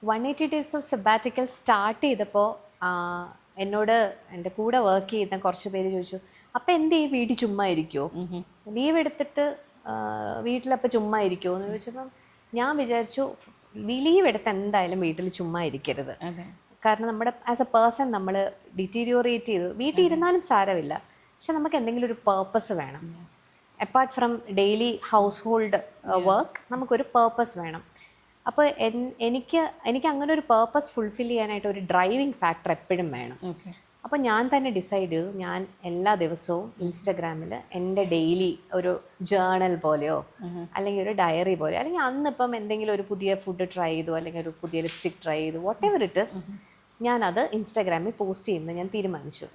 180 days of സബാറ്റിക്കൽ start ചെയ്തപ്പോൾ എന്നോട് എൻ്റെ കൂടെ വർക്ക് ചെയ്യുന്ന കുറച്ച് പേര് ചോദിച്ചു, അപ്പം എന്ത് ഈ വീട്ടിൽ ചുമ്മാ ഇരിക്കുമോ, ലീവ് എടുത്തിട്ട് വീട്ടിലപ്പോൾ ചുമ്മാ ഇരിക്കുമോ എന്ന് ചോദിച്ചപ്പം ഞാൻ വിചാരിച്ചു ലീവ് എടുത്ത് എന്തായാലും വീട്ടിൽ ചുമ്മാ ഇരിക്കരുത്. കാരണം നമ്മുടെ ആസ് എ പേഴ്സൺ നമ്മൾ ഡിറ്റീരിയോറേറ്റ് ചെയ്തു. വീട്ടിൽ ഇരുന്നാലും സാരമില്ല, പക്ഷെ നമുക്ക് എന്തെങ്കിലും ഒരു പേർപ്പസ് വേണം. Apart from daily house hold work നമുക്കൊരു പേർപ്പസ് വേണം. അപ്പോൾ എനിക്ക് അങ്ങനെ ഒരു പേർപ്പസ് ഫുൾഫിൽ ചെയ്യാനായിട്ട് ഒരു ഡ്രൈവിംഗ് ഫാക്ടർ എപ്പോഴും വേണം. അപ്പോൾ ഞാൻ തന്നെ ഡിസൈഡ് ചെയ്തു, ഞാൻ എല്ലാ ദിവസവും ഇൻസ്റ്റഗ്രാമിൽ എൻ്റെ ഡെയിലി ഒരു ജേണൽ പോലെയോ അല്ലെങ്കിൽ ഒരു ഡയറി പോലെയോ, അല്ലെങ്കിൽ അന്നിപ്പം എന്തെങ്കിലും ഒരു പുതിയ ഫുഡ് ട്രൈ ചെയ്തു അല്ലെങ്കിൽ ഒരു പുതിയ ലിപ്സ്റ്റിക് ട്രൈ ചെയ്തു, വാട്ട് എവർ ഇറ്റ് ഇസ്, ഞാനത് ഇൻസ്റ്റാഗ്രാമിൽ പോസ്റ്റ് ചെയ്യുന്നത് ഞാൻ തീരുമാനിച്ചു.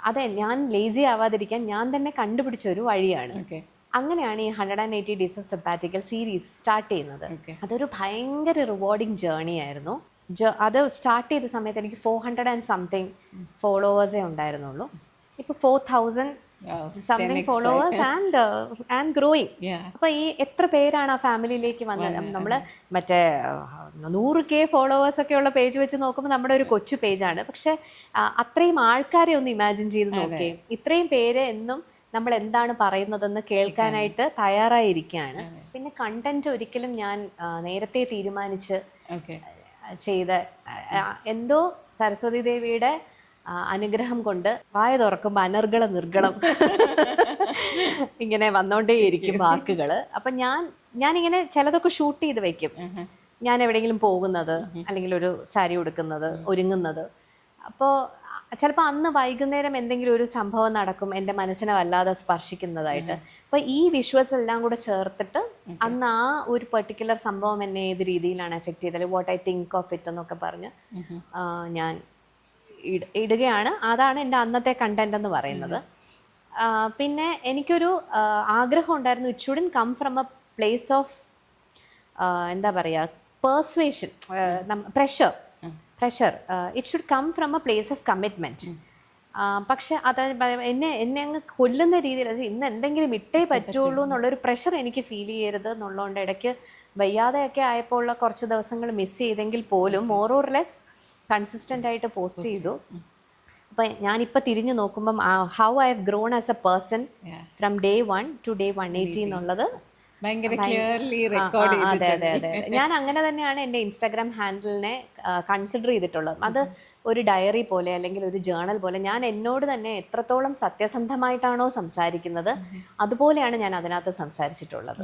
അതെ, ഞാൻ ലേസി ആവാതിരിക്കാൻ ഞാൻ തന്നെ കണ്ടുപിടിച്ച ഒരു വഴിയാണ്. അങ്ങനെയാണ് ഈ 180 ഡേയ്സ് ഓഫ് സബാറ്റിക്കൽ സീരീസ് സ്റ്റാർട്ട് ചെയ്യുന്നത്. അതൊരു ഭയങ്കര റിവാർഡിങ് ജേർണി ആയിരുന്നു. അത് സ്റ്റാർട്ട് ചെയ്ത സമയത്ത് എനിക്ക് 400 and something ഫോളോവേഴ്സേ ഉണ്ടായിരുന്നുള്ളൂ. ഇപ്പോൾ 4000 സംതിങ് ഫോളോവേഴ്സ് ആൻഡ് ഗ്രോയിങ്. അപ്പോൾ ഈ എത്ര പേരാണ് ആ ഫാമിലിയിലേക്ക് വന്നത്? നമ്മൾ മറ്റേ 100K ഫോളോവേഴ്സൊക്കെ ഉള്ള പേജ് വെച്ച് നോക്കുമ്പോൾ നമ്മുടെ ഒരു കൊച്ചു പേജാണ്. പക്ഷെ അത്രയും ആൾക്കാരെ ഒന്ന് ഇമാജിൻ ചെയ്ത് നോക്കിയേ, ഇത്രയും പേര് എന്നും നമ്മൾ എന്താണ് പറയുന്നതെന്ന് കേൾക്കാനായിട്ട് തയ്യാറായിരിക്കുകയാണ്. പിന്നെ കണ്ടന്റ് ഒരിക്കലും ഞാൻ നേരത്തെ തീരുമാനിച്ച് ചെയ്ത എന്തോ സരസ്വതി ദേവിയുടെ അനുഗ്രഹം കൊണ്ട് വായ തുറക്കുമ്പോൾ അനർഗള നിർഗളം ഇങ്ങനെ വന്നോണ്ടേയിരിക്കും വാക്കുകൾ. അപ്പം ഞാനിങ്ങനെ ചിലതൊക്കെ ഷൂട്ട് ചെയ്ത് വെക്കും. ഞാൻ എവിടെയെങ്കിലും പോകുന്നത്, അല്ലെങ്കിൽ ഒരു സാരി ഉടുക്കുന്നത്, ഒരുങ്ങുന്നത്. അപ്പോൾ ചിലപ്പോൾ അന്ന് വൈകുന്നേരം എന്തെങ്കിലും ഒരു സംഭവം നടക്കും എൻ്റെ മനസ്സിനെ വല്ലാതെ സ്പർശിക്കുന്നതായിട്ട്. അപ്പോൾ ഈ വിഷ്വൽസ് എല്ലാം കൂടെ ചേർത്തിട്ട് അന്ന് ആ ഒരു പെർട്ടിക്കുലർ സംഭവം എന്നെ ഏത് രീതിയിലാണ് എഫക്റ്റ് ചെയ്തത്, what I think of it എന്നൊക്കെ പറഞ്ഞ് ഞാൻ ഇടുകയാണ്. അതാണ് എൻ്റെ അന്നത്തെ കണ്ടന്റ് എന്ന് പറയുന്നത്. പിന്നെ എനിക്കൊരു ആഗ്രഹം ഉണ്ടായിരുന്നു, it shouldn't come from a place of എന്താ പറയുക, persuasion, pressure. It should come from a place of commitment. പക്ഷെ അത് എന്നെ അങ്ങ് കൊല്ലുന്ന രീതിയിൽ, ഇന്ന് എന്തെങ്കിലും ഇട്ടേ പറ്റുള്ളൂ എന്നുള്ളൊരു പ്രഷർ എനിക്ക് ഫീൽ ചെയ്യരുത് എന്നുള്ളതുകൊണ്ട് ഇടയ്ക്ക് വയ്യാതെയൊക്കെ ആയപ്പോൾ ഉള്ള കുറച്ച് ദിവസങ്ങൾ മിസ് ചെയ്തെങ്കിൽ പോലും മോർ ഓർ ലെസ് കൺസിസ്റ്റൻ്റ് ആയിട്ട് പോസ്റ്റ് ചെയ്തു. അപ്പം ഞാനിപ്പോൾ തിരിഞ്ഞു നോക്കുമ്പം how I have grown as A person from day 1 to day 180 എന്നുള്ളത് അതെ. ഞാൻ അങ്ങനെ തന്നെയാണ് എൻ്റെ ഇൻസ്റ്റാഗ്രാം ഹാൻഡിലിനെ കൺസിഡർ ചെയ്തിട്ടുള്ളത്. അത് ഒരു ഡയറി പോലെ അല്ലെങ്കിൽ ഒരു ജേണൽ പോലെ ഞാൻ എന്നോട് തന്നെ എത്രത്തോളം സത്യസന്ധമായിട്ടാണോ സംസാരിക്കുന്നത് അതുപോലെയാണ് ഞാൻ അതിനകത്ത് സംസാരിച്ചിട്ടുള്ളത്.